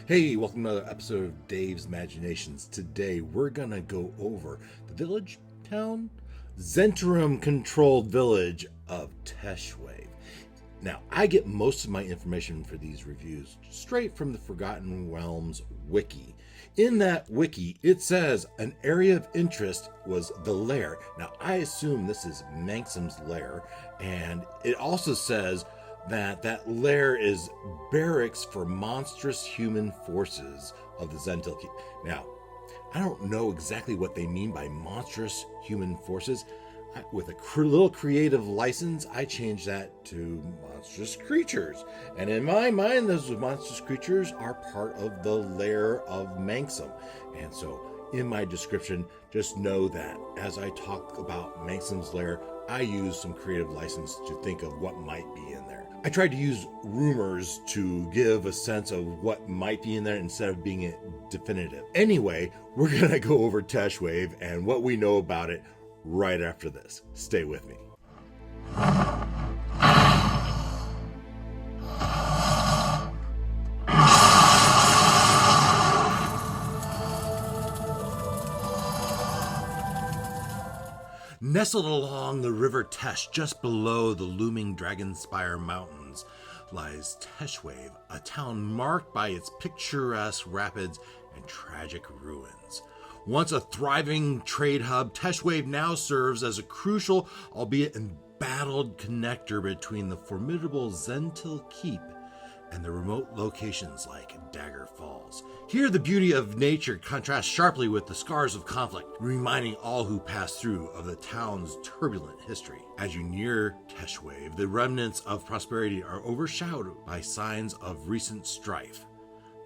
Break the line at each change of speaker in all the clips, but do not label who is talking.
Hey, welcome to another episode of Dave's Imaginations. Today we're gonna go over the village, town, Zentrum controlled village of Teshwave. Now, I get most of my information for these reviews straight from the Forgotten Realms wiki. In that wiki, it says an area of interest was the lair. Now, I assume this is Manxam's lair, and it also says that lair is barracks for monstrous human forces of the Zentil Keep. Now, I don't know exactly what they mean by monstrous human forces. With a little creative license, I changed that to monstrous creatures. And in my mind, those monstrous creatures are part of the lair of Manxam. And so in my description, just know that as I talk about Manxam's lair, I use some creative license to think of what might be in there. I tried to use rumors to give a sense of what might be in there instead of being definitive. Anyway, we're going to go over Teshwave and what we know about it right after this. Stay with me. Nestled along the river Tesh, just below the looming Dragonspire Mountains, lies Teshwave, a town marked by its picturesque rapids and tragic ruins. Once a thriving trade hub, Teshwave now serves as a crucial, albeit embattled, connector between the formidable Zentil Keep and the remote locations like Dagger Falls. Here the beauty of nature contrasts sharply with the scars of conflict, reminding all who pass through of the town's turbulent history. As you near Teshwave, the remnants of prosperity are overshadowed by signs of recent strife.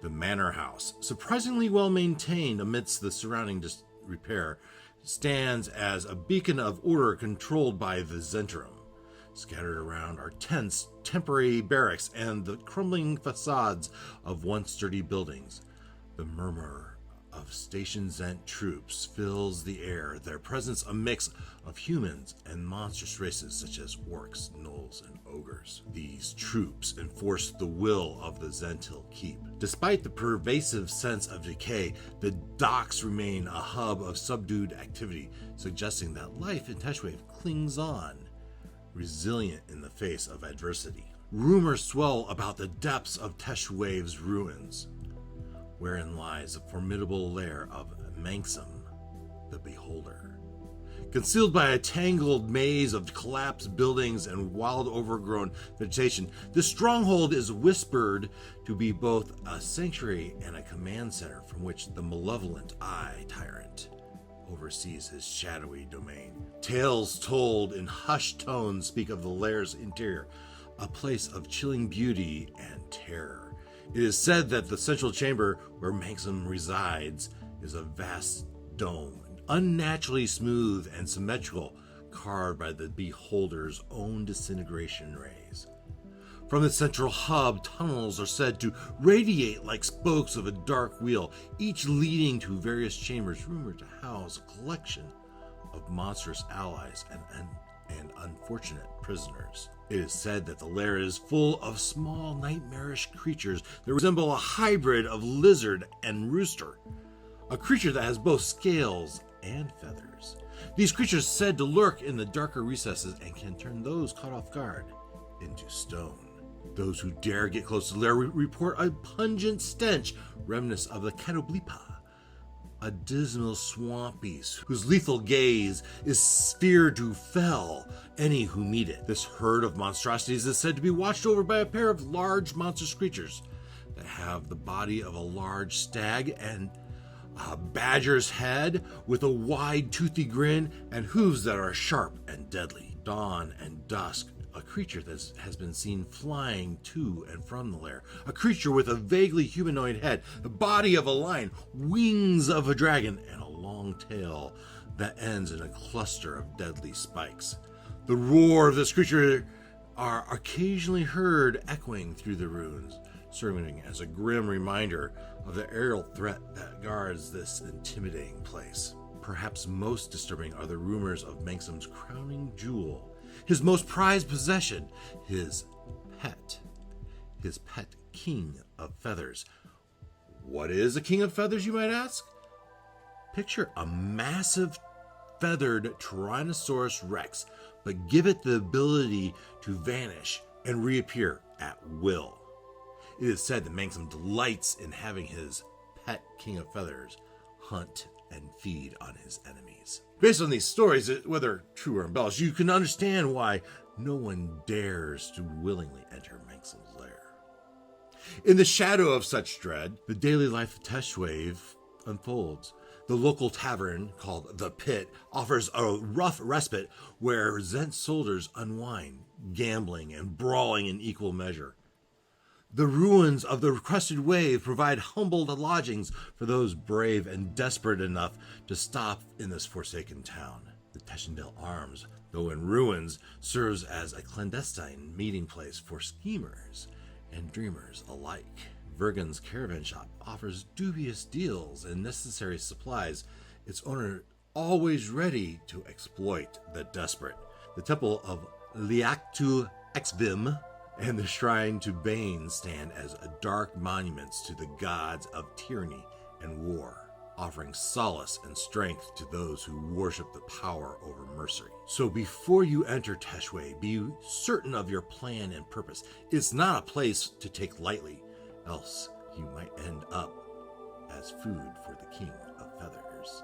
The manor house, surprisingly well maintained amidst the surrounding disrepair, stands as a beacon of order controlled by the Zentrum. Scattered around are tents, temporary barracks, and the crumbling facades of once sturdy buildings. The murmur of Station Zent troops fills the air, their presence a mix of humans and monstrous races such as orcs, gnolls, and ogres. These troops enforce the will of the Zentil Keep. Despite the pervasive sense of decay, the docks remain a hub of subdued activity, suggesting that life in Teshwave clings on, resilient in the face of adversity. Rumors swell about the depths of Teshwave's ruins, wherein lies a formidable lair of Manxam, the Beholder. Concealed by a tangled maze of collapsed buildings and wild overgrown vegetation, this stronghold is whispered to be both a sanctuary and a command center from which the malevolent Tyrant oversees his shadowy domain. Tales told in hushed tones speak of the lair's interior, a place of chilling beauty and terror. It is said that the central chamber where Manxam resides is a vast dome, unnaturally smooth and symmetrical, carved by the Beholder's own disintegration rays. From the central hub, tunnels are said to radiate like spokes of a dark wheel, each leading to various chambers rumored to house a collection of monstrous allies and unfortunate prisoners. It is said that the lair is full of small, nightmarish creatures that resemble a hybrid of lizard and rooster, a creature that has both scales and feathers. These creatures said to lurk in the darker recesses and can turn those caught off guard into stone. Those who dare get close to the lair report a pungent stench reminiscent of the Catoblipa, a dismal swamp beast whose lethal gaze is feared to fell any who meet it. This herd of monstrosities is said to be watched over by a pair of large monstrous creatures that have the body of a large stag and a badger's head with a wide toothy grin and hooves that are sharp and deadly. Dawn and dusk, a creature that has been seen flying to and from the lair. A creature with a vaguely humanoid head, the body of a lion, wings of a dragon, and a long tail that ends in a cluster of deadly spikes. The roar of this creature are occasionally heard echoing through the ruins, serving as a grim reminder of the aerial threat that guards this intimidating place. Perhaps most disturbing are the rumors of Manxam's crowning jewel, his most prized possession, his pet king of feathers, What is a king of feathers, you might ask? Picture a massive feathered Tyrannosaurus Rex, but give it the ability to vanish and reappear at will. It is said that Manxam delights in having his pet king of feathers hunt and feed on his enemies. Based on these stories, whether true or embellished, you can understand why no one dares to willingly enter Manxam's lair. In the shadow of such dread, the daily life of Teshwave unfolds. The local tavern, called The Pit, offers a rough respite where Zent soldiers unwind, gambling and brawling in equal measure. The ruins of the crested wave provide humble lodgings for those brave and desperate enough to stop in this forsaken town. The Teshendale Arms, though in ruins, serves as a clandestine meeting place for schemers and dreamers alike. Vergen's Caravan Shop offers dubious deals and necessary supplies, its owner always ready to exploit the desperate. The Temple of Liaktu Exvim and the Shrine to Bane stand as dark monuments to the gods of tyranny and war, offering solace and strength to those who worship the power over mercy. So before you enter Teshwave, be certain of your plan and purpose. It's not a place to take lightly, else you might end up as food for the King of Feathers.